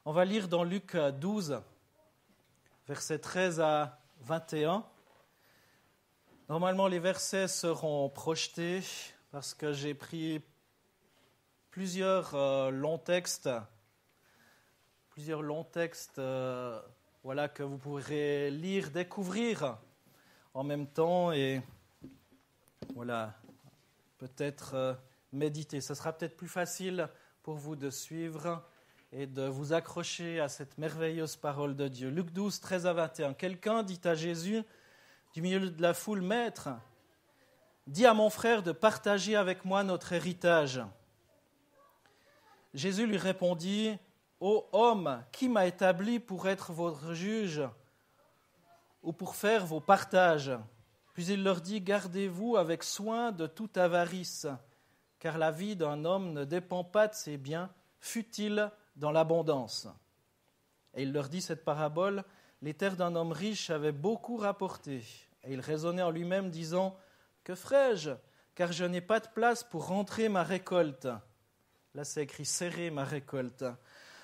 On va lire dans Luc 12, versets 13 à 21. Normalement, les versets seront projetés parce que j'ai pris plusieurs longs textes que vous pourrez lire, découvrir en même temps et peut-être méditer. Ce sera peut-être plus facile pour vous de suivre et de vous accrocher à cette merveilleuse parole de Dieu. Luc 12, 13 à 21. Quelqu'un dit à Jésus, du milieu de la foule, « Maître, dis à mon frère de partager avec moi notre héritage. » Jésus lui répondit, « Ô homme, qui m'a établi pour être votre juge ou pour faire vos partages ?» Puis il leur dit, « Gardez-vous avec soin de toute avarice, car la vie d'un homme ne dépend pas de ses biens, fût-il dans l'abondance. » Et il leur dit cette parabole, « Les terres d'un homme riche avaient beaucoup rapporté. » Et il raisonnait en lui-même, disant, « Que ferai-je, car je n'ai pas de place pour rentrer ma récolte. » Là, c'est écrit « serrer ma récolte. »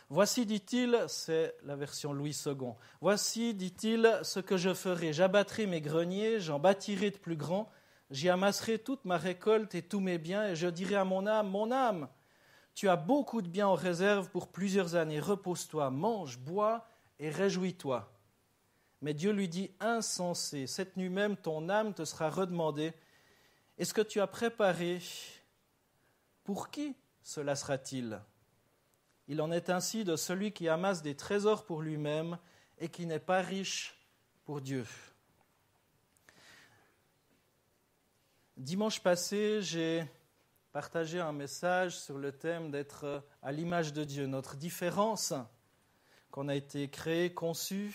Voici, dit-il, c'est la version Louis II, « Voici, dit-il, ce que je ferai. J'abattrai mes greniers, j'en bâtirai de plus grands, j'y amasserai toute ma récolte et tous mes biens, et je dirai à mon âme, tu as beaucoup de biens en réserve pour plusieurs années. Repose-toi, mange, bois et réjouis-toi. » Mais Dieu lui dit, « Insensé, cette nuit même ton âme te sera redemandée. Et ce que tu as préparé, pour qui cela sera-t-il ? Il en est ainsi de celui qui amasse des trésors pour lui-même et qui n'est pas riche pour Dieu. » Dimanche passé, j'ai partagé un message sur le thème d'être à l'image de Dieu, notre différence qu'on a été créé, conçu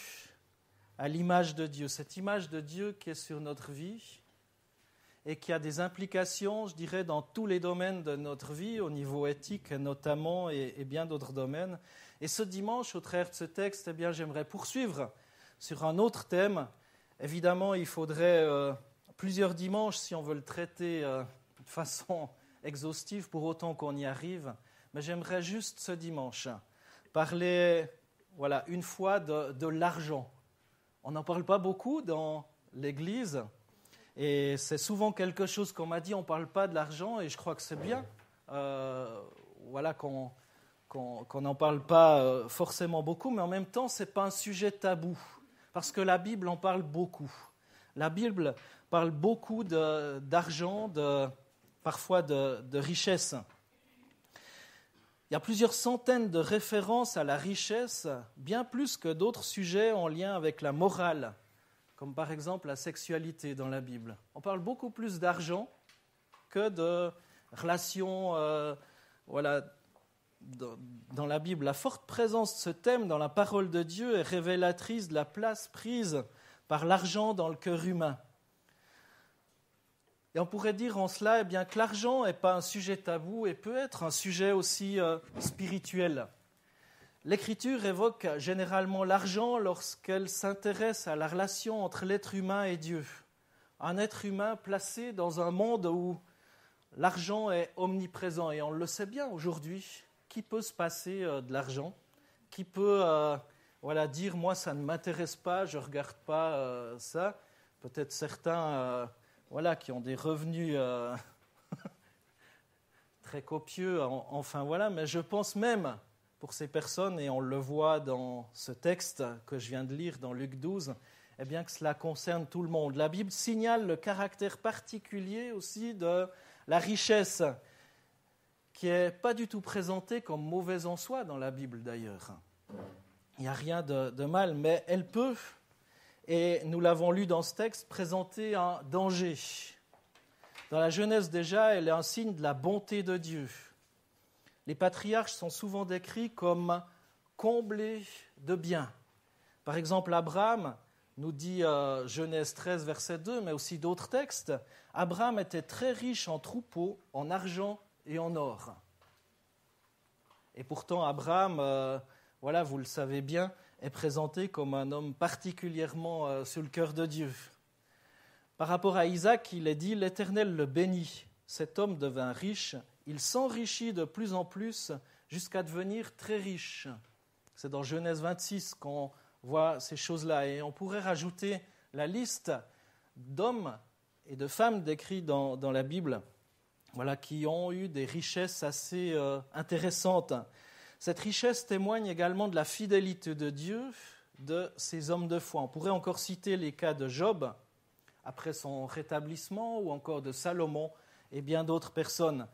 à l'image de Dieu, cette image de Dieu qui est sur notre vie et qui a des implications, je dirais, dans tous les domaines de notre vie, au niveau éthique notamment et bien d'autres domaines. Et ce dimanche, au travers de ce texte, j'aimerais poursuivre sur un autre thème. Évidemment, il faudrait plusieurs dimanches si on veut le traiter de façon exhaustive pour autant qu'on y arrive, mais j'aimerais juste ce dimanche parler une fois de l'argent. On n'en parle pas beaucoup dans l'Église et c'est souvent quelque chose qu'on m'a dit, on ne parle pas de l'argent et je crois que c'est bien qu'on n'en parle pas forcément beaucoup, mais en même temps, ce n'est pas un sujet tabou parce que la Bible en parle beaucoup. La Bible parle beaucoup d'argent, parfois de richesse. Il y a plusieurs centaines de références à la richesse, bien plus que d'autres sujets en lien avec la morale, comme par exemple la sexualité dans la Bible. On parle beaucoup plus d'argent que de relations dans la Bible. La forte présence de ce thème dans la parole de Dieu est révélatrice de la place prise par l'argent dans le cœur humain. Et on pourrait dire en cela que l'argent n'est pas un sujet tabou et peut être un sujet aussi spirituel. L'Écriture évoque généralement l'argent lorsqu'elle s'intéresse à la relation entre l'être humain et Dieu. Un être humain placé dans un monde où l'argent est omniprésent. Et on le sait bien aujourd'hui, qui peut se passer de l'argent ? Qui peut dire « moi ça ne m'intéresse pas, je ne regarde pas ça ». Peut-être certains... qui ont des revenus très copieux, mais je pense même pour ces personnes, et on le voit dans ce texte que je viens de lire dans Luc 12, que cela concerne tout le monde. La Bible signale le caractère particulier aussi de la richesse, qui n'est pas du tout présentée comme mauvaise en soi dans la Bible d'ailleurs. Il n'y a rien de mal, mais elle peut... Et nous l'avons lu dans ce texte, présenter un danger. Dans la Genèse déjà, elle est un signe de la bonté de Dieu. Les patriarches sont souvent décrits comme comblés de biens. Par exemple, Abraham, nous dit Genèse 13, verset 2, mais aussi d'autres textes, Abraham était très riche en troupeaux, en argent et en or. Et pourtant, Abraham, vous le savez bien, est présenté comme un homme particulièrement sur le cœur de Dieu. Par rapport à Isaac, il est dit « L'Éternel le bénit. Cet homme devint riche, il s'enrichit de plus en plus jusqu'à devenir très riche. » C'est dans Genèse 26 qu'on voit ces choses-là. Et on pourrait rajouter la liste d'hommes et de femmes décrits dans la Bible, voilà, qui ont eu des richesses assez intéressantes. Cette richesse témoigne également de la fidélité de Dieu, de ces hommes de foi. On pourrait encore citer les cas de Job, après son rétablissement, ou encore de Salomon et bien d'autres personnes.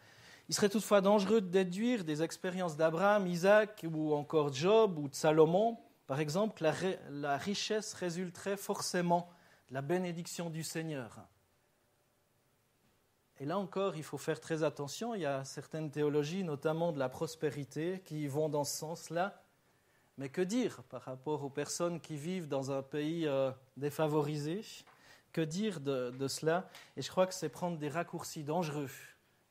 Il serait toutefois dangereux de déduire des expériences d'Abraham, Isaac ou encore Job ou de Salomon, par exemple, que la richesse résulterait forcément de la bénédiction du Seigneur. Et là encore, il faut faire très attention. Il y a certaines théologies, notamment de la prospérité, qui vont dans ce sens-là. Mais que dire par rapport aux personnes qui vivent dans un pays défavorisé? Que dire de cela? Et je crois que c'est prendre des raccourcis dangereux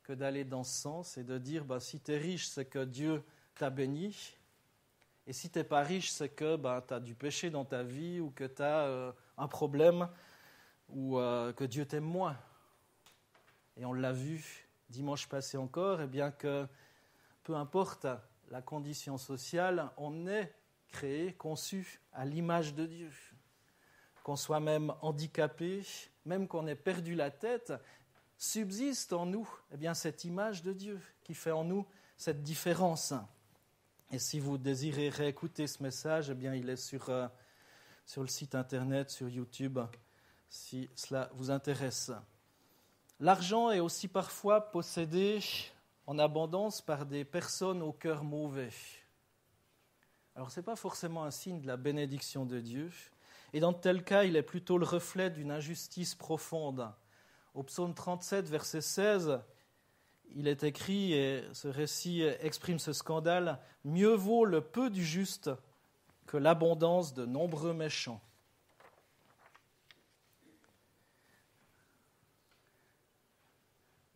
que d'aller dans ce sens et de dire si tu es riche, c'est que Dieu t'a béni. Et si tu n'es pas riche, c'est que tu as du péché dans ta vie ou que tu as un problème ou que Dieu t'aime moins. Et on l'a vu dimanche passé encore, et bien que peu importe la condition sociale, on est créé, conçu à l'image de Dieu. Qu'on soit même handicapé, même qu'on ait perdu la tête, subsiste en nous cette image de Dieu qui fait en nous cette différence. Et si vous désirez réécouter ce message, il est sur le site internet, sur YouTube, si cela vous intéresse. L'argent est aussi parfois possédé en abondance par des personnes au cœur mauvais. Alors ce n'est pas forcément un signe de la bénédiction de Dieu, et dans tel cas, il est plutôt le reflet d'une injustice profonde. Au psaume 37, verset 16, il est écrit, et ce récit exprime ce scandale, « Mieux vaut le peu du juste que l'abondance de nombreux méchants. »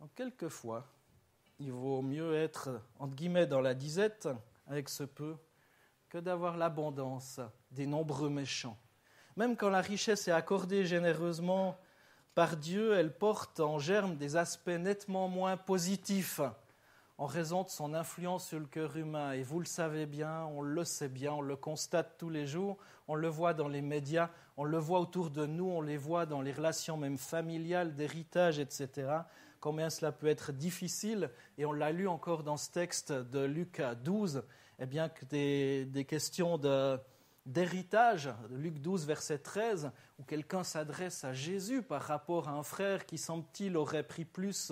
Donc, quelquefois, il vaut mieux être, entre guillemets, dans la disette, avec ce peu, que d'avoir l'abondance des nombreux méchants. Même quand la richesse est accordée généreusement par Dieu, elle porte en germe des aspects nettement moins positifs en raison de son influence sur le cœur humain. Et vous le savez bien, on le sait bien, on le constate tous les jours, on le voit dans les médias, on le voit autour de nous, on les voit dans les relations même familiales, d'héritage, etc. Combien cela peut être difficile, et on l'a lu encore dans ce texte de Luc 12, que des questions d'héritage, de Luc 12, verset 13, où quelqu'un s'adresse à Jésus par rapport à un frère qui, semble-t-il, aurait pris plus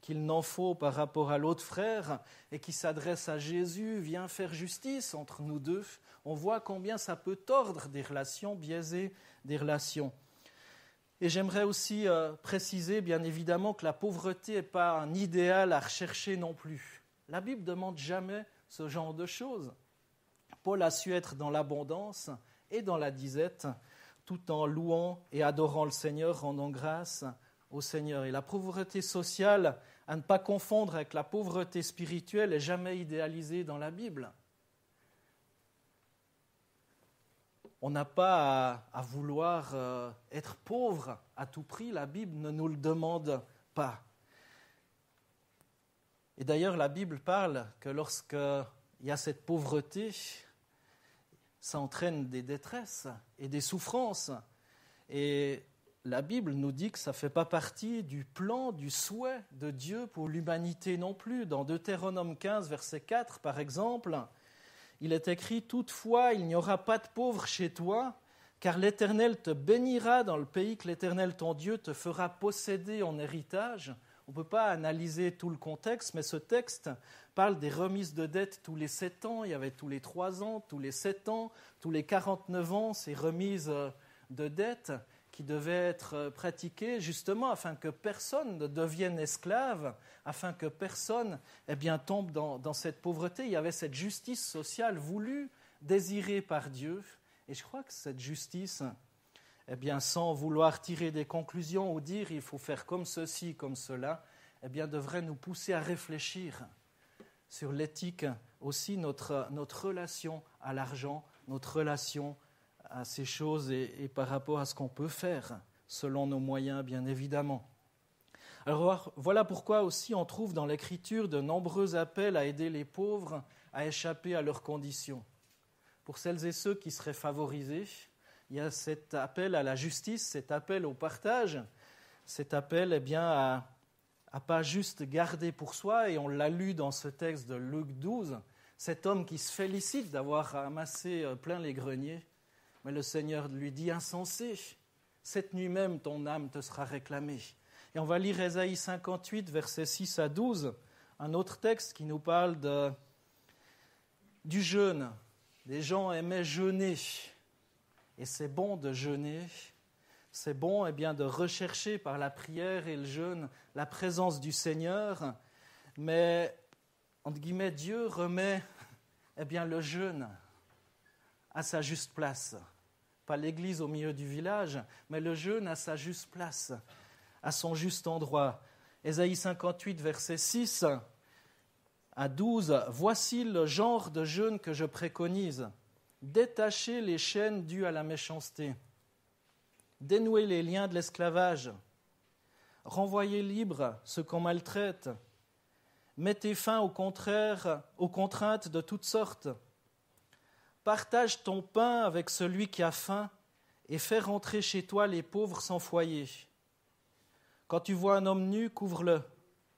qu'il n'en faut par rapport à l'autre frère, et qui s'adresse à Jésus, viens faire justice entre nous deux. On voit combien ça peut tordre des relations, biaiser des relations. Et j'aimerais aussi préciser, bien évidemment, que la pauvreté n'est pas un idéal à rechercher non plus. La Bible ne demande jamais ce genre de choses. Paul a su être dans l'abondance et dans la disette, tout en louant et adorant le Seigneur, rendant grâce au Seigneur. Et la pauvreté sociale, à ne pas confondre avec la pauvreté spirituelle, n'est jamais idéalisée dans la Bible. On n'a pas à vouloir être pauvre à tout prix, la Bible ne nous le demande pas. Et d'ailleurs, la Bible parle que lorsqu'il y a cette pauvreté, ça entraîne des détresses et des souffrances. Et la Bible nous dit que ça ne fait pas partie du plan, du souhait de Dieu pour l'humanité non plus. Dans Deutéronome 15, verset 4, par exemple, il est écrit « Toutefois, il n'y aura pas de pauvres chez toi, car l'Éternel te bénira dans le pays que l'Éternel, ton Dieu, te fera posséder en héritage. » On ne peut pas analyser tout le contexte, mais ce texte parle des remises de dettes tous les 7 ans. Il y avait tous les 3 ans, tous les 7 ans, tous les 49 ans, ces remises de dettes qui devaient être pratiquées justement afin que personne ne devienne esclave, afin que personne tombe dans cette pauvreté. Il y avait cette justice sociale voulue, désirée par Dieu. Et je crois que cette justice, sans vouloir tirer des conclusions ou dire il faut faire comme ceci, comme cela, devrait nous pousser à réfléchir sur l'éthique, aussi notre relation à l'argent, notre relation à ces choses et par rapport à ce qu'on peut faire, selon nos moyens, bien évidemment. Alors voilà pourquoi aussi on trouve dans l'Écriture de nombreux appels à aider les pauvres à échapper à leurs conditions. pour celles et ceux qui seraient favorisés. Il y a cet appel à la justice, cet appel au partage, cet appel à pas juste garder pour soi, et on l'a lu dans ce texte de Luc 12, cet homme qui se félicite d'avoir amassé plein les greniers, mais le Seigneur lui dit « Insensé, cette nuit même ton âme te sera réclamée ». Et on va lire Ésaïe 58, versets 6 à 12, un autre texte qui nous parle du jeûne. Les gens aimaient jeûner, et c'est bon de jeûner. C'est bon de rechercher par la prière et le jeûne la présence du Seigneur, mais entre guillemets, Dieu remet le jeûne à sa juste place. Pas l'église au milieu du village, mais le jeûne à sa juste place, à son juste endroit. Ésaïe 58, verset 6 à 12, « Voici le genre de jeûne que je préconise. Détachez les chaînes dues à la méchanceté. Dénouez les liens de l'esclavage. Renvoyez libres ceux qu'on maltraite. Mettez fin aux contraintes de toutes sortes. Partage ton pain avec celui qui a faim et fais rentrer chez toi les pauvres sans foyer. Quand tu vois un homme nu, couvre-le.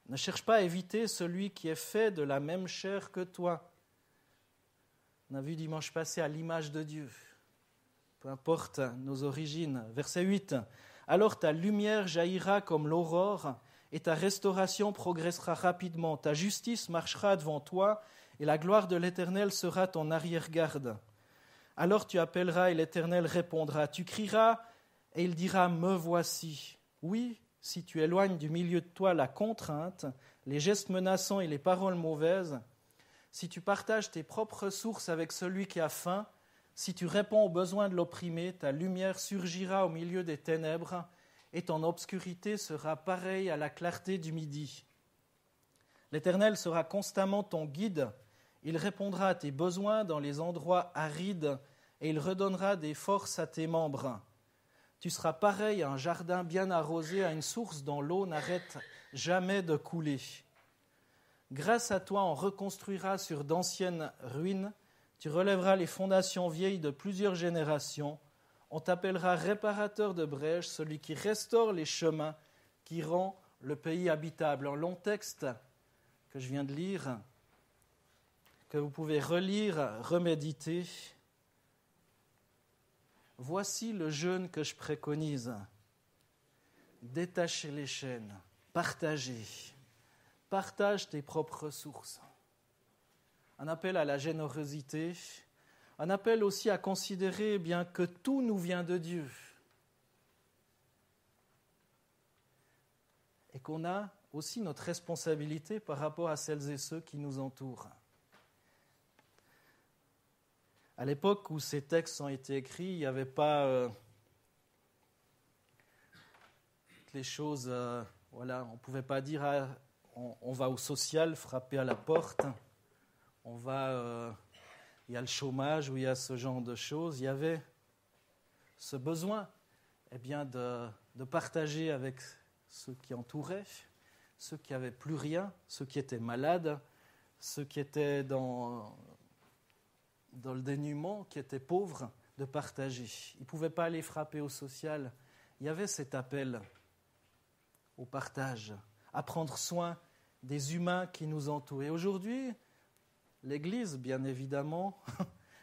Ne cherche pas à éviter celui qui est fait de la même chair que toi. » On a vu dimanche passé à l'image de Dieu. Peu importe nos origines. Verset 8. « Alors ta lumière jaillira comme l'aurore et ta restauration progressera rapidement. Ta justice marchera devant toi et la gloire de l'Éternel sera ton arrière-garde. Alors tu appelleras et l'Éternel répondra. Tu crieras et il dira « Me voici ». Oui, si tu éloignes du milieu de toi la contrainte, les gestes menaçants et les paroles mauvaises, si tu partages tes propres ressources avec celui qui a faim, si tu réponds aux besoins de l'opprimé, ta lumière surgira au milieu des ténèbres et ton obscurité sera pareille à la clarté du midi. L'Éternel sera constamment ton guide, il répondra à tes besoins dans les endroits arides et il redonnera des forces à tes membres. Tu seras pareil à un jardin bien arrosé, à une source dont l'eau n'arrête jamais de couler. Grâce à toi, on reconstruira sur d'anciennes ruines. Tu relèveras les fondations vieilles de plusieurs générations. On t'appellera réparateur de brèches, celui qui restaure les chemins, qui rend le pays habitable. Un long texte que je viens de lire, que vous pouvez relire, reméditer. Voici le jeûne que je préconise. Détacher les chaînes, partager. Partage tes propres ressources. Un appel à la générosité, un appel aussi à considérer que tout nous vient de Dieu et qu'on a aussi notre responsabilité par rapport à celles et ceux qui nous entourent. À l'époque où ces textes ont été écrits, il n'y avait pas les choses, on ne pouvait pas dire on va au social, frapper à la porte, il y a le chômage ou il y a ce genre de choses. Il y avait ce besoin de partager avec ceux qui entouraient, ceux qui n'avaient plus rien, ceux qui étaient malades, ceux qui étaient dans le dénuement, qui étaient pauvres, de partager. Ils ne pouvaient pas aller frapper au social. Il y avait cet appel au partage, à prendre soin des humains qui nous entourent. Et aujourd'hui, l'Église, bien évidemment,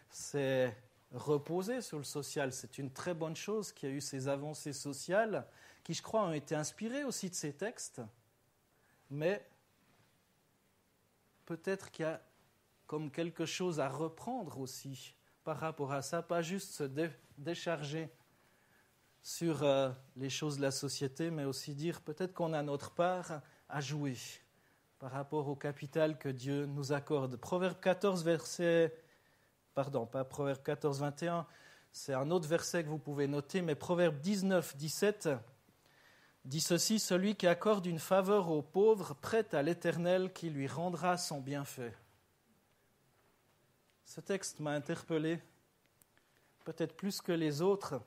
s'est reposée sur le social. C'est une très bonne chose qu'il y a eu ces avancées sociales qui, je crois, ont été inspirées aussi de ces textes. Mais peut-être qu'il y a comme quelque chose à reprendre aussi par rapport à ça, pas juste se décharger sur les choses de la société, mais aussi dire peut-être qu'on a notre part à jouer par rapport au capital que Dieu nous accorde. Proverbe 14, pas Proverbe 14, 21, c'est un autre verset que vous pouvez noter, mais Proverbe 19, 17 dit ceci, « Celui qui accorde une faveur aux pauvres prête à l'Éternel qui lui rendra son bienfait. » Ce texte m'a interpellé, peut-être plus que les autres.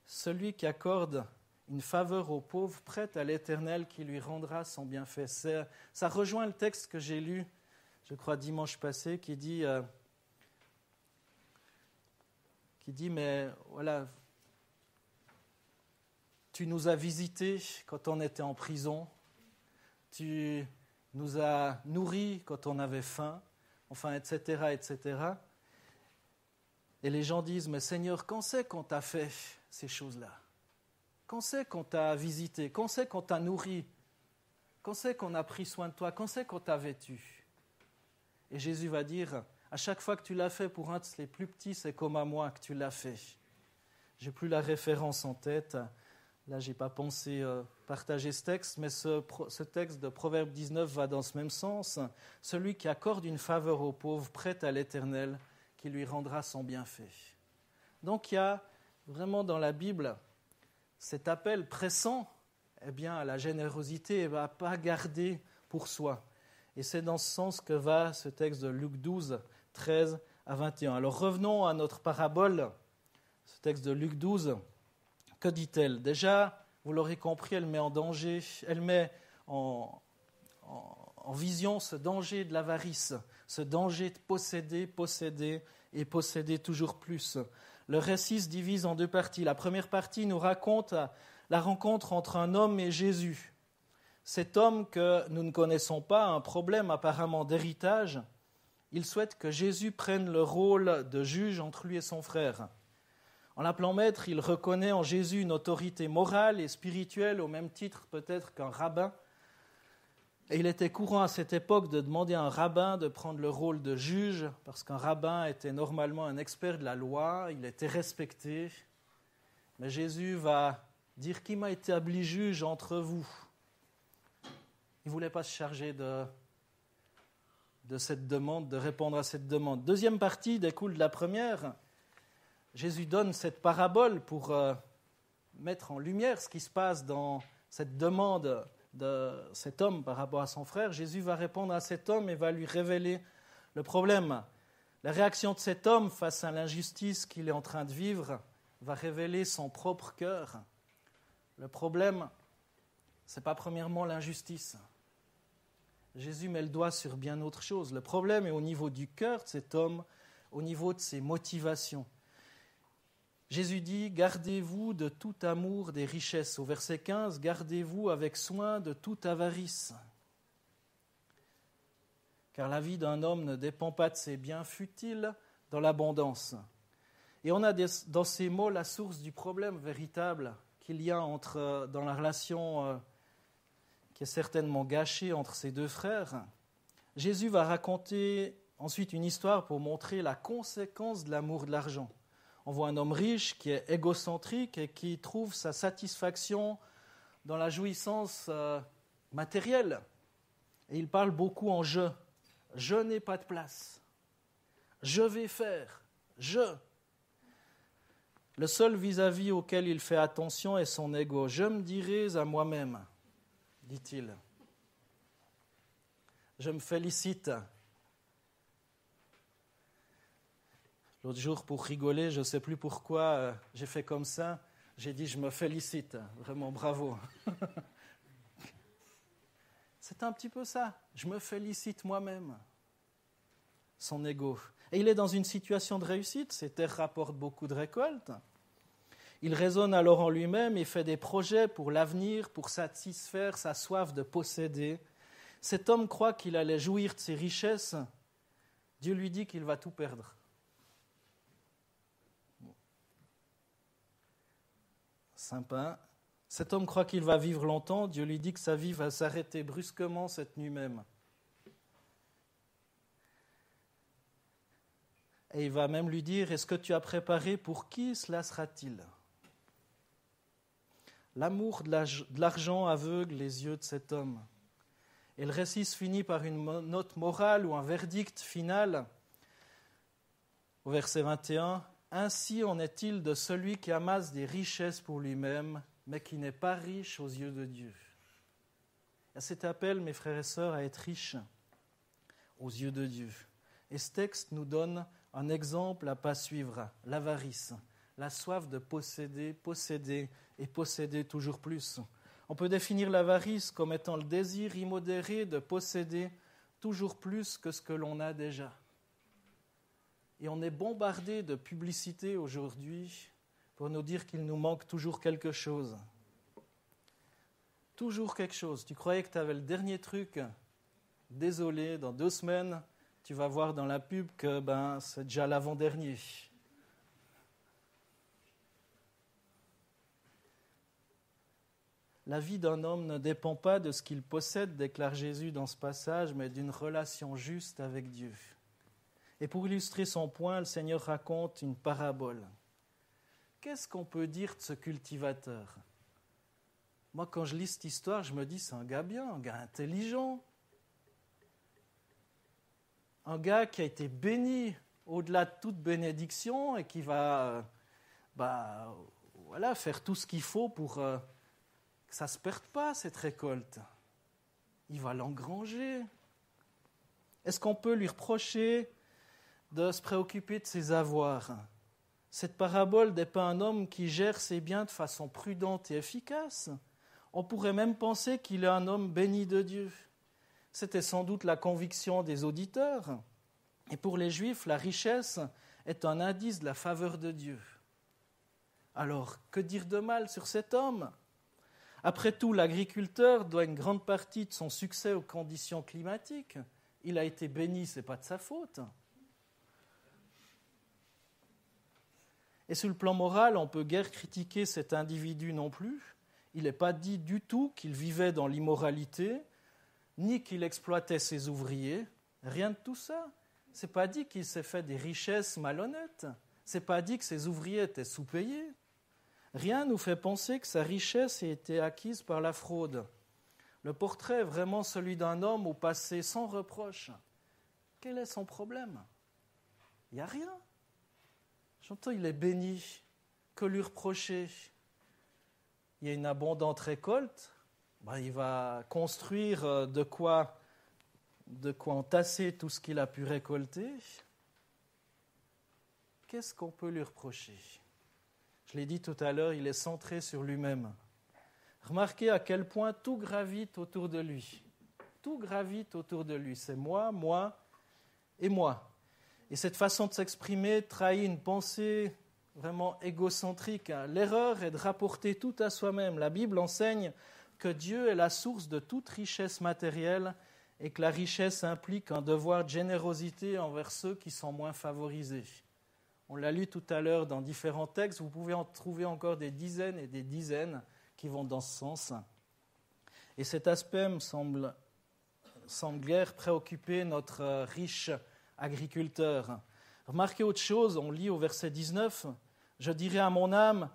Celui qui accorde une faveur aux pauvres prête à l'Éternel qui lui rendra son bienfait. Ça rejoint le texte que j'ai lu, je crois dimanche passé, qui dit qui dit, mais voilà, tu nous as visités quand on était en prison, tu nous as nourris quand on avait faim, enfin, etc., etc. Et les gens disent, mais Seigneur, quand c'est qu'on t'a fait ces choses-là? Quand c'est qu'on t'a visité? Quand c'est qu'on t'a nourri? Quand c'est qu'on a pris soin de toi? Quand c'est qu'on t'a vêtu? Et Jésus va dire, à chaque fois que tu l'as fait pour un de les plus petits, c'est comme à moi que tu l'as fait. Je n'ai plus la référence en tête. Là, je n'ai pas pensé partager ce texte, mais ce texte de Proverbe 19 va dans ce même sens. Celui qui accorde une faveur aux pauvres prête à l'Éternel, qui lui rendra son bienfait. Donc il y a vraiment dans la Bible cet appel pressant à la générosité et à ne pas garder pour soi. Et c'est dans ce sens que va ce texte de Luc 12, 13 à 21. Alors revenons à notre parabole, ce texte de Luc 12. Que dit-elle? Déjà, vous l'aurez compris, elle met en danger, elle met en vision ce danger de l'avarice, ce danger de posséder et posséder toujours plus. Le récit se divise en deux parties. La première partie nous raconte la rencontre entre un homme et Jésus. Cet homme que nous ne connaissons pas a un problème apparemment d'héritage. Il souhaite que Jésus prenne le rôle de juge entre lui et son frère. En l'appelant maître, il reconnaît en Jésus une autorité morale et spirituelle au même titre peut-être qu'un rabbin. Et il était courant à cette époque de demander à un rabbin de prendre le rôle de juge, parce qu'un rabbin était normalement un expert de la loi, il était respecté. Mais Jésus va dire « Qui m'a établi juge entre vous ?» Il ne voulait pas se charger de cette demande, de répondre à cette demande. Deuxième partie découle de la première. Jésus donne cette parabole pour mettre en lumière ce qui se passe dans cette demande de cet homme par rapport à son frère. Jésus va répondre à cet homme et va lui révéler le problème. La réaction de cet homme face à l'injustice qu'il est en train de vivre va révéler son propre cœur. Le problème, ce n'est pas premièrement l'injustice. Jésus met le doigt sur bien autre chose. Le problème est au niveau du cœur de cet homme, au niveau de ses motivations. Jésus dit « Gardez-vous de tout amour des richesses ». Au verset 15 « Gardez-vous avec soin de toute avarice ». Car la vie d'un homme ne dépend pas de ses biens futiles dans l'abondance. Et on a dans ces mots la source du problème véritable qu'il y a dans la relation qui est certainement gâchée entre ces deux frères. Jésus va raconter ensuite une histoire pour montrer la conséquence de l'amour de l'argent. On voit un homme riche qui est égocentrique et qui trouve sa satisfaction dans la jouissance matérielle. Et il parle beaucoup en « je ». Je n'ai pas de place. Je vais faire. Je. Le seul vis-à-vis auquel il fait attention est son ego. Je me dirai à moi-même, dit-il. Je me félicite. L'autre jour, pour rigoler, je ne sais plus pourquoi, j'ai fait comme ça. J'ai dit, je me félicite. Vraiment, bravo. C'est un petit peu ça. Je me félicite moi-même. Son ego. Et il est dans une situation de réussite. Ses terres rapportent beaucoup de récoltes. Il raisonne alors en lui-même et fait des projets pour l'avenir, pour satisfaire sa soif de posséder. Cet homme croit qu'il allait jouir de ses richesses. Dieu lui dit qu'il va tout perdre. Sympa. Cet homme croit qu'il va vivre longtemps. Dieu lui dit que sa vie va s'arrêter brusquement cette nuit même. Et il va même lui dire, est-ce que tu as préparé pour qui cela sera-t-il ? L'amour de l'argent aveugle les yeux de cet homme. Et le récit se finit par une note morale ou un verdict final. Au verset 21, « Ainsi en est-il de celui qui amasse des richesses pour lui-même, mais qui n'est pas riche aux yeux de Dieu. » Il y a cet appel, mes frères et sœurs, à être riches aux yeux de Dieu. Et ce texte nous donne un exemple à ne pas suivre, l'avarice, la soif de posséder, posséder et posséder toujours plus. On peut définir l'avarice comme étant le désir immodéré de posséder toujours plus que ce que l'on a déjà. Et on est bombardé de publicités aujourd'hui pour nous dire qu'il nous manque toujours quelque chose. Toujours quelque chose. Tu croyais que tu avais le dernier truc. Désolé, dans 2 semaines, tu vas voir dans la pub que c'est déjà l'avant-dernier. La vie d'un homme ne dépend pas de ce qu'il possède, déclare Jésus dans ce passage, mais d'une relation juste avec Dieu. Et pour illustrer son point, le Seigneur raconte une parabole. Qu'est-ce qu'on peut dire de ce cultivateur ? Moi, quand je lis cette histoire, je me dis, c'est un gars bien, un gars intelligent. Un gars qui a été béni au-delà de toute bénédiction et qui va faire tout ce qu'il faut pour que ça ne se perde pas, cette récolte. Il va l'engranger. Est-ce qu'on peut lui reprocher de se préoccuper de ses avoirs ? Cette parabole dépeint un homme qui gère ses biens de façon prudente et efficace. On pourrait même penser qu'il est un homme béni de Dieu. C'était sans doute la conviction des auditeurs. Et pour les Juifs, la richesse est un indice de la faveur de Dieu. Alors, que dire de mal sur cet homme ? Après tout, l'agriculteur doit une grande partie de son succès aux conditions climatiques. Il a été béni, ce n'est pas de sa faute. Et sur le plan moral, on ne peut guère critiquer cet individu non plus. Il n'est pas dit du tout qu'il vivait dans l'immoralité, ni qu'il exploitait ses ouvriers. Rien de tout ça. Ce n'est pas dit qu'il s'est fait des richesses malhonnêtes. Ce n'est pas dit que ses ouvriers étaient sous-payés. Rien ne nous fait penser que sa richesse ait été acquise par la fraude. Le portrait est vraiment celui d'un homme au passé sans reproche. Quel est son problème ? Il n'y a rien. J'entends, il est béni. Que lui reprocher ? Il y a une abondante récolte. Il va construire de quoi entasser tout ce qu'il a pu récolter. Qu'est-ce qu'on peut lui reprocher ? Je l'ai dit tout à l'heure, il est centré sur lui-même. Remarquez à quel point tout gravite autour de lui. Tout gravite autour de lui. C'est moi, moi et moi. Et cette façon de s'exprimer trahit une pensée vraiment égocentrique. L'erreur est de rapporter tout à soi-même. La Bible enseigne que Dieu est la source de toute richesse matérielle et que la richesse implique un devoir de générosité envers ceux qui sont moins favorisés. On l'a lu tout à l'heure dans différents textes. Vous pouvez en trouver encore des dizaines et des dizaines qui vont dans ce sens. Et cet aspect me semble guère préoccuper notre riche agriculteur. Remarquez autre chose, on lit au verset 19, « Je dirai à mon âme,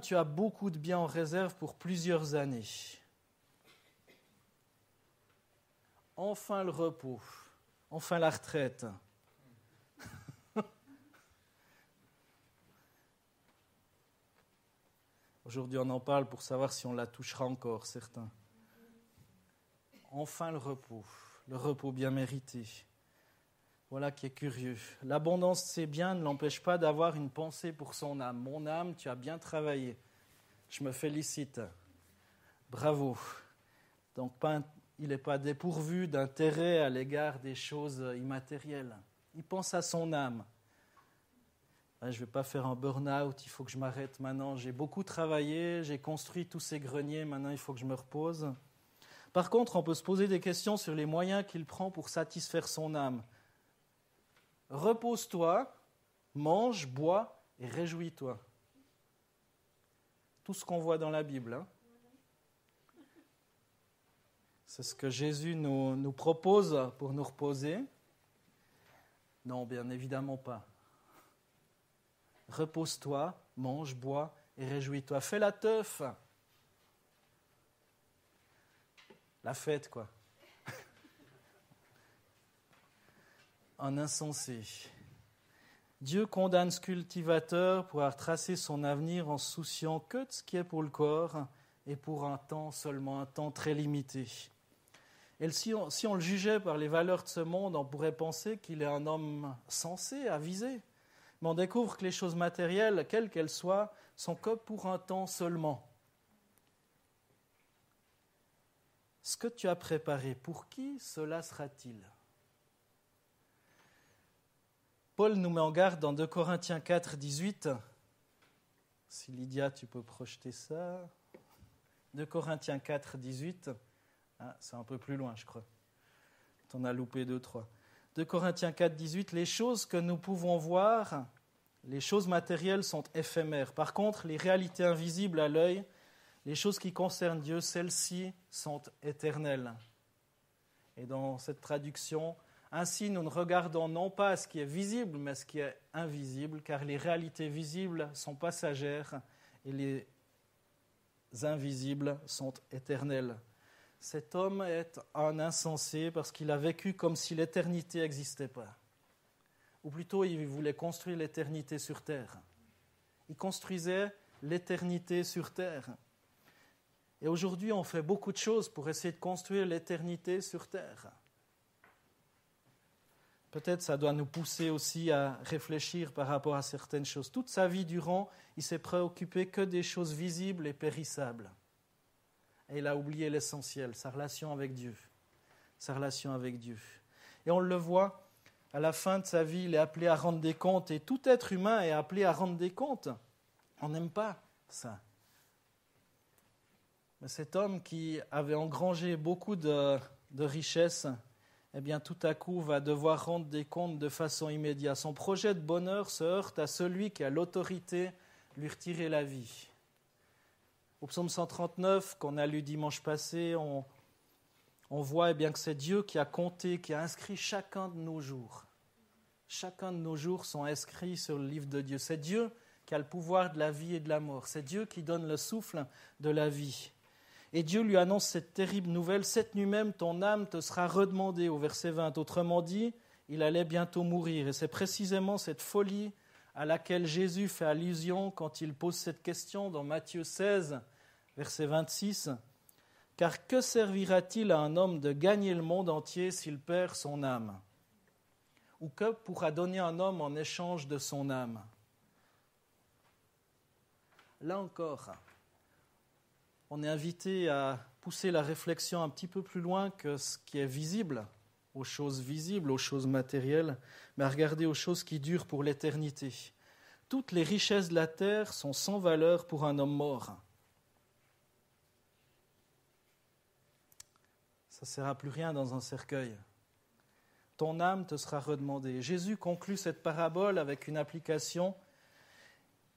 tu as beaucoup de biens en réserve pour plusieurs années. » Enfin le repos, enfin la retraite. Aujourd'hui, on en parle pour savoir si on la touchera encore, certains. Enfin le repos bien mérité. Voilà qui est curieux. L'abondance de ses biens ne l'empêche pas d'avoir une pensée pour son âme. Mon âme, tu as bien travaillé. Je me félicite. Bravo. Donc, il n'est pas dépourvu d'intérêt à l'égard des choses immatérielles. Il pense à son âme. Je ne vais pas faire un burn-out, il faut que je m'arrête maintenant. J'ai beaucoup travaillé, j'ai construit tous ces greniers, maintenant il faut que je me repose. Par contre, on peut se poser des questions sur les moyens qu'il prend pour satisfaire son âme. Repose-toi, mange, bois et réjouis-toi. Tout ce qu'on voit dans la Bible. C'est ce que Jésus nous propose pour nous reposer. Non, bien évidemment pas. Repose-toi, mange, bois et réjouis-toi. Fais la teuf. La fête, quoi. Un insensé. Dieu condamne ce cultivateur pour avoir tracé son avenir en se souciant que de ce qui est pour le corps et pour un temps seulement, un temps très limité. Et si on le jugeait par les valeurs de ce monde, on pourrait penser qu'il est un homme sensé, avisé. Mais on découvre que les choses matérielles, quelles qu'elles soient, sont que pour un temps seulement. Ce que tu as préparé, pour qui cela sera-t-il ? Paul nous met en garde dans 2 Corinthiens 4, 18. Si Lydia, tu peux projeter ça. 2 Corinthiens 4, 18. Ah, c'est un peu plus loin, je crois. T'en as loupé 2, 3. 2 Corinthiens 4, 18. Les choses que nous pouvons voir, les choses matérielles sont éphémères. Par contre, les réalités invisibles à l'œil, les choses qui concernent Dieu, celles-ci sont éternelles. Et dans cette traduction, ainsi nous ne regardons non pas ce qui est visible, mais ce qui est invisible, car les réalités visibles sont passagères et les invisibles sont éternelles. Cet homme est un insensé parce qu'il a vécu comme si l'éternité n'existait pas. Ou plutôt, il voulait construire l'éternité sur terre. Il construisait l'éternité sur terre. Et aujourd'hui, on fait beaucoup de choses pour essayer de construire l'éternité sur terre. Peut-être ça doit nous pousser aussi à réfléchir par rapport à certaines choses. Toute sa vie durant, il s'est préoccupé que des choses visibles et périssables. Et il a oublié l'essentiel, sa relation avec Dieu. Sa relation avec Dieu. Et on le voit, à la fin de sa vie, il est appelé à rendre des comptes. Et tout être humain est appelé à rendre des comptes. On n'aime pas ça. Mais cet homme qui avait engrangé beaucoup de richesses, eh bien, tout à coup, va devoir rendre des comptes de façon immédiate. Son projet de bonheur se heurte à celui qui a l'autorité de lui retirer la vie. Au psaume 139, qu'on a lu dimanche passé, on voit bien que c'est Dieu qui a compté, qui a inscrit chacun de nos jours. Chacun de nos jours sont inscrits sur le livre de Dieu. C'est Dieu qui a le pouvoir de la vie et de la mort. C'est Dieu qui donne le souffle de la vie. Et Dieu lui annonce cette terrible nouvelle. Cette nuit même, ton âme te sera redemandée, au verset 20. Autrement dit, il allait bientôt mourir. Et c'est précisément cette folie à laquelle Jésus fait allusion quand il pose cette question dans Matthieu 16, verset 26. Car que servira-t-il à un homme de gagner le monde entier s'il perd son âme? Ou que pourra donner un homme en échange de son âme? Là encore, on est invité à pousser la réflexion un petit peu plus loin que ce qui est visible, aux choses visibles, aux choses matérielles, mais à regarder aux choses qui durent pour l'éternité. Toutes les richesses de la terre sont sans valeur pour un homme mort. Ça ne sert à plus rien dans un cercueil. Ton âme te sera redemandée. Jésus conclut cette parabole avec une application.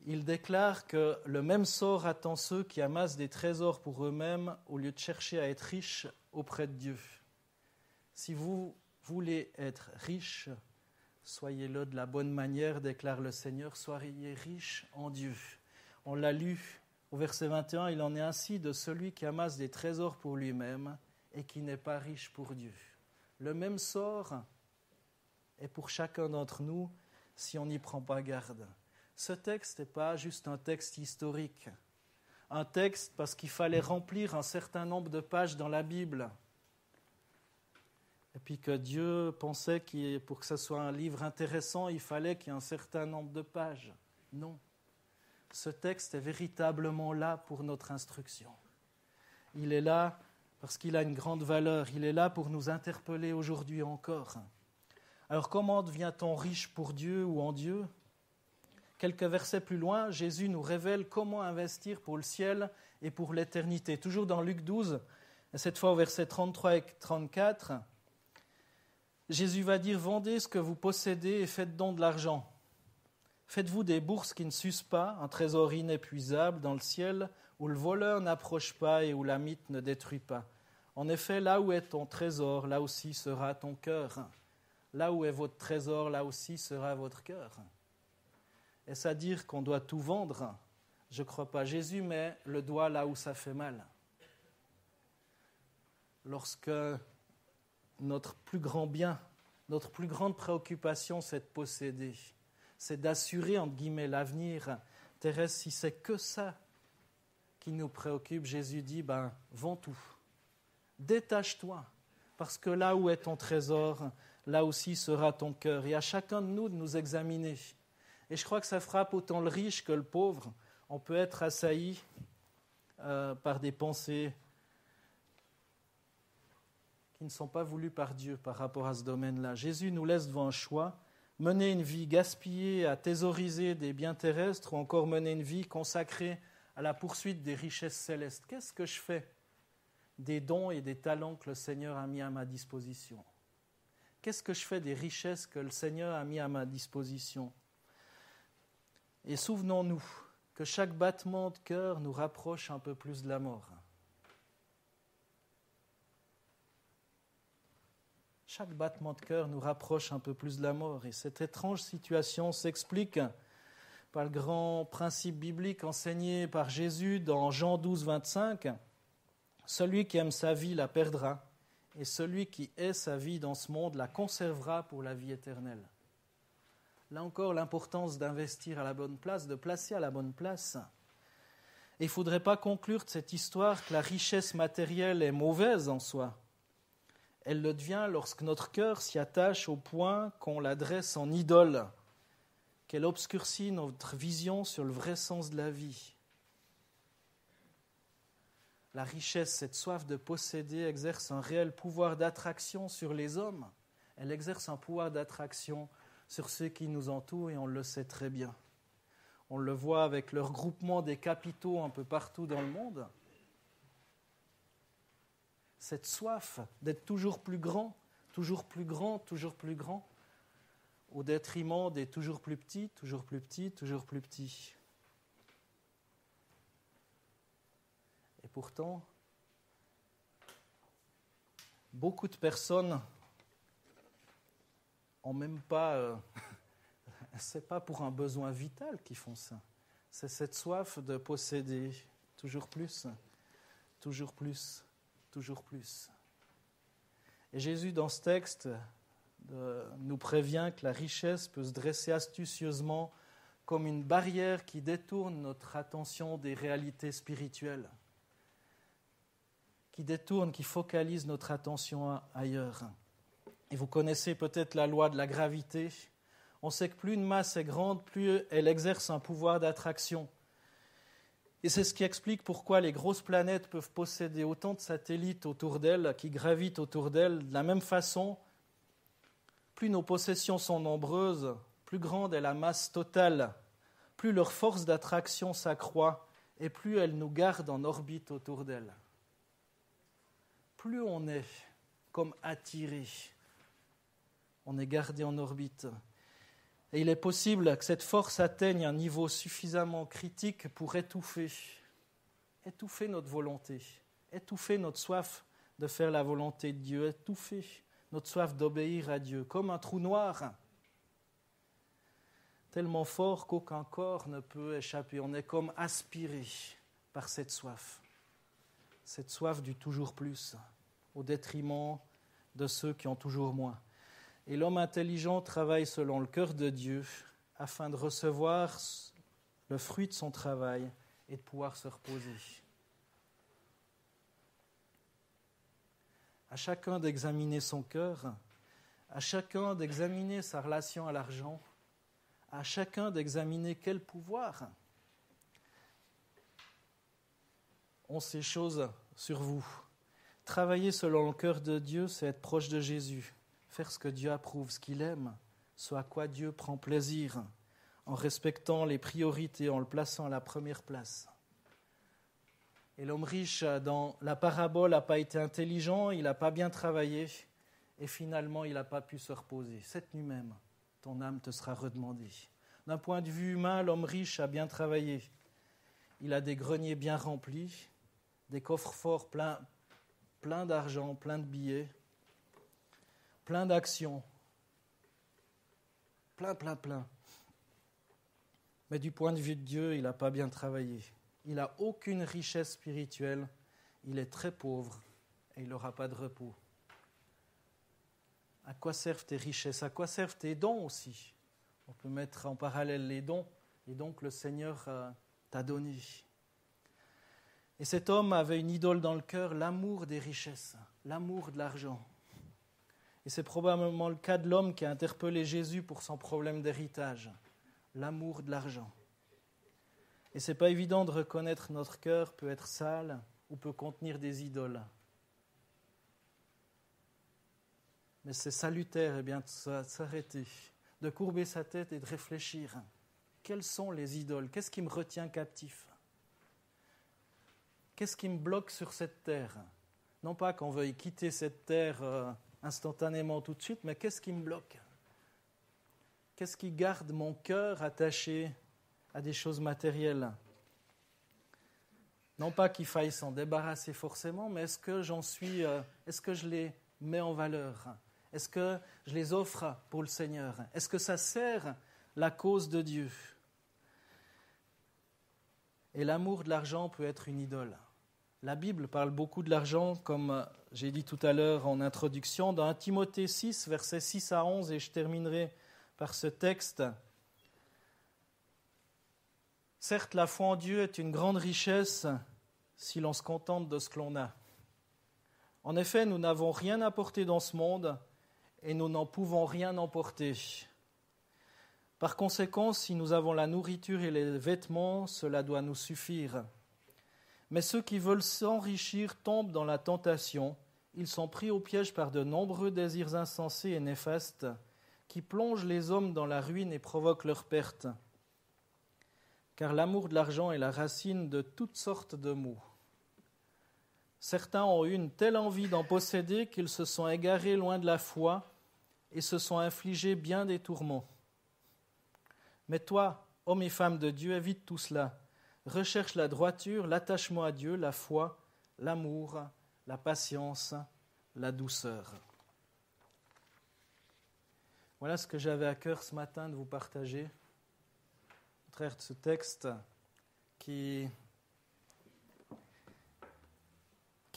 Il déclare que le même sort attend ceux qui amassent des trésors pour eux-mêmes au lieu de chercher à être riches auprès de Dieu. Si vous voulez être riche, soyez-le de la bonne manière, déclare le Seigneur, soyez riches en Dieu. On l'a lu au verset 21, il en est ainsi de celui qui amasse des trésors pour lui-même et qui n'est pas riche pour Dieu. Le même sort est pour chacun d'entre nous si on n'y prend pas garde. Ce texte n'est pas juste un texte historique, un texte parce qu'il fallait remplir un certain nombre de pages dans la Bible. Et puis que Dieu pensait que pour que ce soit un livre intéressant, il fallait qu'il y ait un certain nombre de pages. Non. Ce texte est véritablement là pour notre instruction. Il est là parce qu'il a une grande valeur. Il est là pour nous interpeller aujourd'hui encore. Alors comment devient-on riche pour Dieu ou en Dieu ? Quelques versets plus loin, Jésus nous révèle comment investir pour le ciel et pour l'éternité. Toujours dans Luc 12, et cette fois au verset 33 et 34, Jésus va dire « Vendez ce que vous possédez et faites don de l'argent. Faites-vous des bourses qui ne s'usent pas, un trésor inépuisable dans le ciel, où le voleur n'approche pas et où la mite ne détruit pas. En effet, là où est ton trésor, là aussi sera ton cœur. Là où est votre trésor, là aussi sera votre cœur. » Est-ce à dire qu'on doit tout vendre? Je ne crois pas. Jésus met le doigt là où ça fait mal. Lorsque notre plus grand bien, notre plus grande préoccupation, c'est de posséder, c'est d'assurer, entre guillemets, l'avenir terrestre, si c'est que ça qui nous préoccupe, Jésus dit, vends tout. Détache-toi, parce que là où est ton trésor, là aussi sera ton cœur. Et à chacun de nous examiner. Et je crois que ça frappe autant le riche que le pauvre. On peut être assailli par des pensées qui ne sont pas voulues par Dieu par rapport à ce domaine-là. Jésus nous laisse devant un choix, mener une vie gaspillée à thésauriser des biens terrestres ou encore mener une vie consacrée à la poursuite des richesses célestes? Qu'est-ce que je fais des dons et des talents que le Seigneur a mis à ma disposition? Qu'est-ce que je fais des richesses que le Seigneur a mis à ma disposition? Et souvenons-nous que chaque battement de cœur nous rapproche un peu plus de la mort. Chaque battement de cœur nous rapproche un peu plus de la mort. Et cette étrange situation s'explique par le grand principe biblique enseigné par Jésus dans Jean 12, 25. Celui qui aime sa vie la perdra, et celui qui hait sa vie dans ce monde la conservera pour la vie éternelle. Là encore, l'importance d'investir à la bonne place, de placer à la bonne place. Et il ne faudrait pas conclure de cette histoire que la richesse matérielle est mauvaise en soi. Elle le devient lorsque notre cœur s'y attache au point qu'on l'adresse en idole, qu'elle obscurcit notre vision sur le vrai sens de la vie. La richesse, cette soif de posséder, exerce un réel pouvoir d'attraction sur les hommes. Elle exerce un pouvoir d'attraction sur ceux qui nous entourent et on le sait très bien. On le voit avec le regroupement des capitaux un peu partout dans le monde. Cette soif d'être toujours plus grand, toujours plus grand, toujours plus grand, au détriment des toujours plus petits, toujours plus petits, toujours plus petits. Et pourtant, beaucoup de personnes n'ont même pas... Ce n'est pas pour un besoin vital qu'ils font ça. C'est cette soif de posséder toujours plus, toujours plus, toujours plus. Et Jésus, dans ce texte, nous prévient que la richesse peut se dresser astucieusement comme une barrière qui détourne notre attention des réalités spirituelles, qui focalise notre attention ailleurs. Et vous connaissez peut-être la loi de la gravité. On sait que plus une masse est grande, plus elle exerce un pouvoir d'attraction. Et c'est ce qui explique pourquoi les grosses planètes peuvent posséder autant de satellites autour d'elles, qui gravitent autour d'elles. De la même façon, plus nos possessions sont nombreuses, plus grande est la masse totale, plus leur force d'attraction s'accroît et plus elles nous gardent en orbite autour d'elles. Plus on est comme attiré, on est gardé en orbite. Et il est possible que cette force atteigne un niveau suffisamment critique pour étouffer notre volonté, étouffer notre soif de faire la volonté de Dieu, étouffer notre soif d'obéir à Dieu, comme un trou noir, tellement fort qu'aucun corps ne peut échapper. On est comme aspiré par cette soif du toujours plus, au détriment de ceux qui ont toujours moins. Et l'homme intelligent travaille selon le cœur de Dieu afin de recevoir le fruit de son travail et de pouvoir se reposer. À chacun d'examiner son cœur, à chacun d'examiner sa relation à l'argent, à chacun d'examiner quel pouvoir ont ces choses sur vous. Travailler selon le cœur de Dieu, c'est être proche de Jésus. Faire ce que Dieu approuve, ce qu'il aime, ce à quoi Dieu prend plaisir, en respectant les priorités, en le plaçant à la première place. Et l'homme riche, dans la parabole, n'a pas été intelligent, il n'a pas bien travaillé, et finalement, il n'a pas pu se reposer. Cette nuit même, ton âme te sera redemandée. D'un point de vue humain, l'homme riche a bien travaillé. Il a des greniers bien remplis, des coffres forts pleins d'argent, pleins de billets, plein d'actions, plein. Mais du point de vue de Dieu, il n'a pas bien travaillé. Il n'a aucune richesse spirituelle, il est très pauvre et il n'aura pas de repos. À quoi servent tes richesses? À quoi servent tes dons aussi? On peut mettre en parallèle les dons que le Seigneur t'a donnés. Et cet homme avait une idole dans le cœur, l'amour des richesses, l'amour de l'argent. Et c'est probablement le cas de l'homme qui a interpellé Jésus pour son problème d'héritage, l'amour de l'argent. Et ce n'est pas évident de reconnaître que notre cœur peut être sale ou peut contenir des idoles. Mais c'est salutaire de s'arrêter, de courber sa tête et de réfléchir. Quelles sont les idoles? Qu'est-ce qui me retient captif? Qu'est-ce qui me bloque sur cette terre? Non pas qu'on veuille quitter cette terre instantanément tout de suite, mais qu'est-ce qui me bloque? Qu'est-ce qui garde mon cœur attaché à des choses matérielles? Non pas qu'il faille s'en débarrasser forcément, mais est-ce que est-ce que je les mets en valeur? Est-ce que je les offre pour le Seigneur? Est-ce que ça sert la cause de Dieu? Et l'amour de l'argent peut être une idole. La Bible parle beaucoup de l'argent, comme j'ai dit tout à l'heure en introduction, dans 1 Timothée 6, versets 6 à 11, et je terminerai par ce texte. Certes, la foi en Dieu est une grande richesse si l'on se contente de ce que l'on a. En effet, nous n'avons rien apporté dans ce monde et nous n'en pouvons rien emporter. Par conséquent, si nous avons la nourriture et les vêtements, cela doit nous suffire. Mais ceux qui veulent s'enrichir tombent dans la tentation. Ils sont pris au piège par de nombreux désirs insensés et néfastes qui plongent les hommes dans la ruine et provoquent leur perte. Car l'amour de l'argent est la racine de toutes sortes de maux. Certains ont eu une telle envie d'en posséder qu'ils se sont égarés loin de la foi et se sont infligés bien des tourments. Mais toi, hommes et femmes de Dieu, évite tout cela. Recherche la droiture, l'attachement à Dieu, la foi, l'amour, la patience, la douceur. Voilà ce que j'avais à cœur ce matin de vous partager. Au travers de ce texte qui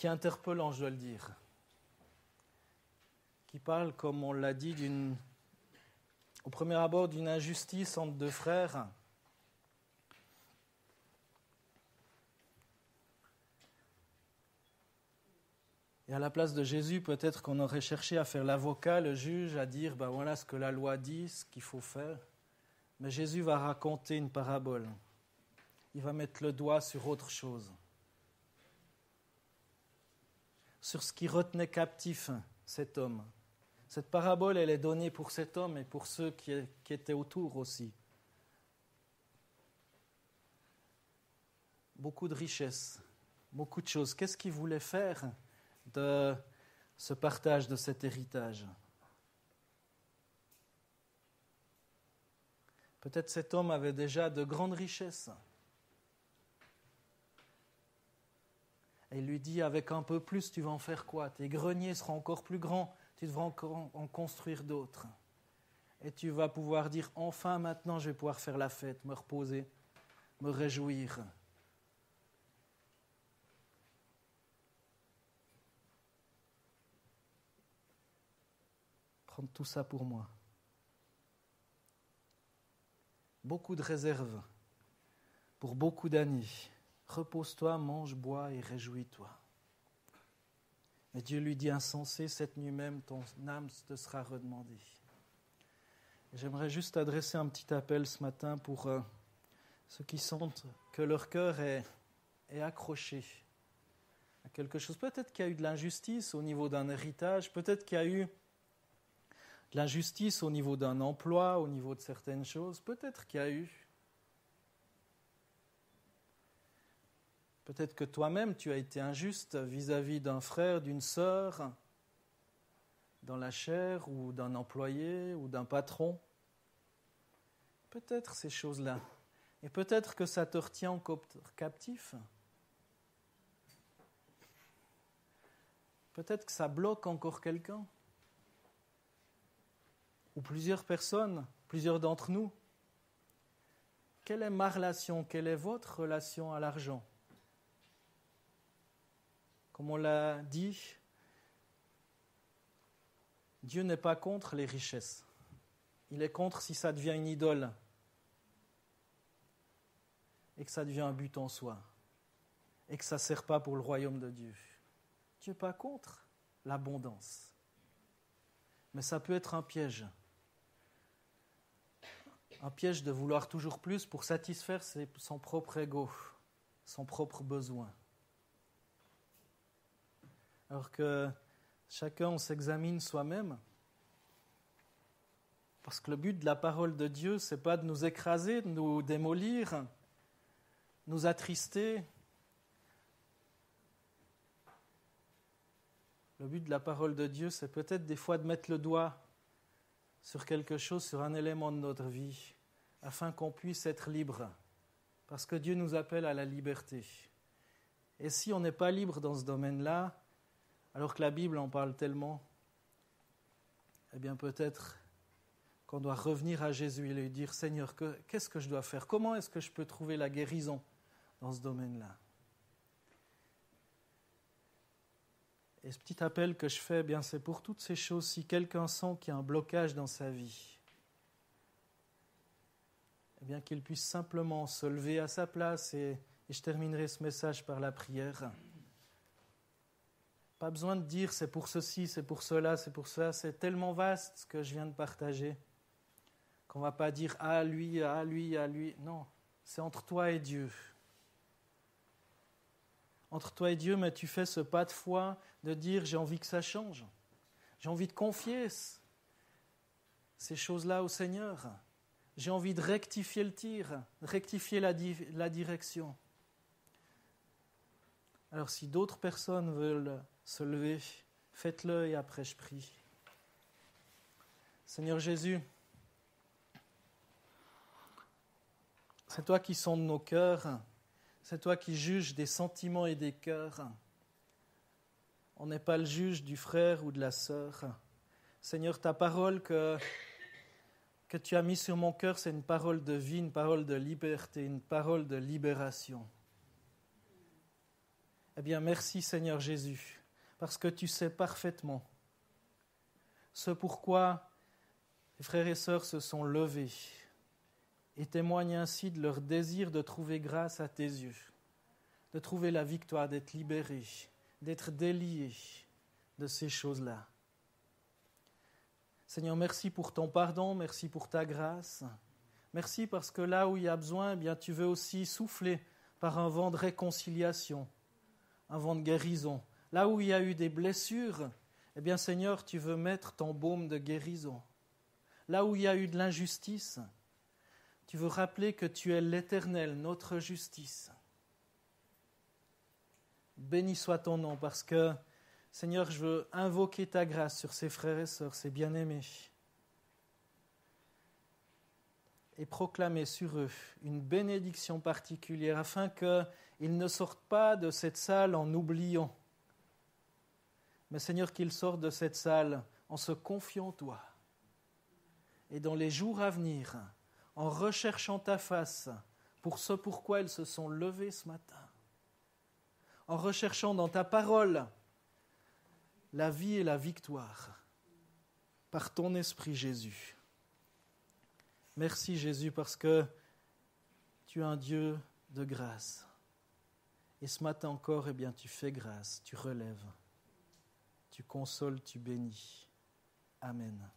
est interpellant, je dois le dire. Qui parle, comme on l'a dit, au premier abord d'une injustice entre deux frères. Et à la place de Jésus, peut-être qu'on aurait cherché à faire l'avocat, le juge, à dire voilà ce que la loi dit, ce qu'il faut faire. Mais Jésus va raconter une parabole. Il va mettre le doigt sur autre chose. Sur ce qui retenait captif cet homme. Cette parabole, elle est donnée pour cet homme et pour ceux qui étaient autour aussi. Beaucoup de richesses, beaucoup de choses. Qu'est-ce qu'il voulait faire de ce partage, de cet héritage? Peut-être cet homme avait déjà de grandes richesses. Et il lui dit, avec un peu plus, tu vas en faire quoi? Tes greniers seront encore plus grands, tu devras encore en construire d'autres. Et tu vas pouvoir dire, enfin maintenant je vais pouvoir faire la fête, me reposer, me réjouir. Prendre tout ça pour moi. Beaucoup de réserves pour beaucoup d'années. Repose-toi, mange, bois et réjouis-toi. Mais Dieu lui dit, insensé, cette nuit même, ton âme te sera redemandée. Et j'aimerais juste adresser un petit appel ce matin pour ceux qui sentent que leur cœur est accroché à quelque chose. Peut-être qu'il y a eu de l'injustice au niveau d'un héritage, peut-être qu'il y a eu de l'injustice au niveau d'un emploi, au niveau de certaines choses, peut-être qu'il y a eu. Peut-être que toi-même, tu as été injuste vis-à-vis d'un frère, d'une sœur, dans la chair, ou d'un employé, ou d'un patron. Peut-être ces choses-là. Et peut-être que ça te retient encore captif. Peut-être que ça bloque encore quelqu'un. Ou plusieurs personnes, plusieurs d'entre nous. Quelle est ma relation? Quelle est votre relation à l'argent? Comme on l'a dit, Dieu n'est pas contre les richesses. Il est contre si ça devient une idole et que ça devient un but en soi et que ça ne sert pas pour le royaume de Dieu. Dieu n'est pas contre l'abondance. Mais ça peut être un piège. Un piège de vouloir toujours plus pour satisfaire son propre ego, son propre besoin. Alors que chacun, on s'examine soi-même. Parce que le but de la parole de Dieu, ce n'est pas de nous écraser, de nous démolir, nous attrister. Le but de la parole de Dieu, c'est peut-être des fois de mettre le doigt sur quelque chose, sur un élément de notre vie, afin qu'on puisse être libre. Parce que Dieu nous appelle à la liberté. Et si on n'est pas libre dans ce domaine-là, alors que la Bible en parle tellement, eh bien peut-être qu'on doit revenir à Jésus et lui dire « Seigneur, qu'est-ce que je dois faire? Comment est-ce que je peux trouver la guérison dans ce domaine-là » Et ce petit appel que je fais, eh bien, c'est pour toutes ces choses. Si quelqu'un sent qu'il y a un blocage dans sa vie, eh bien, qu'il puisse simplement se lever à sa place. Et je terminerai ce message par la prière. Pas besoin de dire c'est pour ceci, c'est pour cela, c'est pour ça. C'est tellement vaste ce que je viens de partager qu'on ne va pas dire ah lui, ah lui, ah lui. Non, c'est entre toi et Dieu. Entre toi et Dieu, mais tu fais ce pas de foi de dire j'ai envie que ça change. J'ai envie de confier ces choses-là au Seigneur. J'ai envie de rectifier le tir, de rectifier la direction. Alors si d'autres personnes veulent se lever, faites-le et après je prie. Seigneur Jésus, c'est toi qui sondes nos cœurs. C'est toi qui juges des sentiments et des cœurs. On n'est pas le juge du frère ou de la sœur. Seigneur, ta parole que tu as mise sur mon cœur, c'est une parole de vie, une parole de liberté, une parole de libération. Eh bien, merci Seigneur Jésus, parce que tu sais parfaitement ce pourquoi les frères et sœurs se sont levés et témoignent ainsi de leur désir de trouver grâce à tes yeux, de trouver la victoire, d'être libérés, d'être déliés de ces choses-là. Seigneur, merci pour ton pardon, merci pour ta grâce. Merci parce que là où il y a besoin, eh bien, tu veux aussi souffler par un vent de réconciliation, un vent de guérison. Là où il y a eu des blessures, eh bien, Seigneur, tu veux mettre ton baume de guérison. Là où il y a eu de l'injustice, tu veux rappeler que tu es l'Éternel, notre justice. Béni soit ton nom, parce que, Seigneur, je veux invoquer ta grâce sur ces frères et sœurs, ces bien-aimés, et proclamer sur eux une bénédiction particulière, afin qu'ils ne sortent pas de cette salle en oubliant, mais Seigneur, qu'ils sortent de cette salle en se confiant en toi. Et dans les jours à venir, en recherchant ta face pour ce pourquoi ils se sont levés ce matin, en recherchant dans ta parole la vie et la victoire, par ton Esprit Jésus. Merci Jésus parce que tu es un Dieu de grâce. Et ce matin encore, eh bien, tu fais grâce, tu relèves, tu consoles, tu bénis. Amen.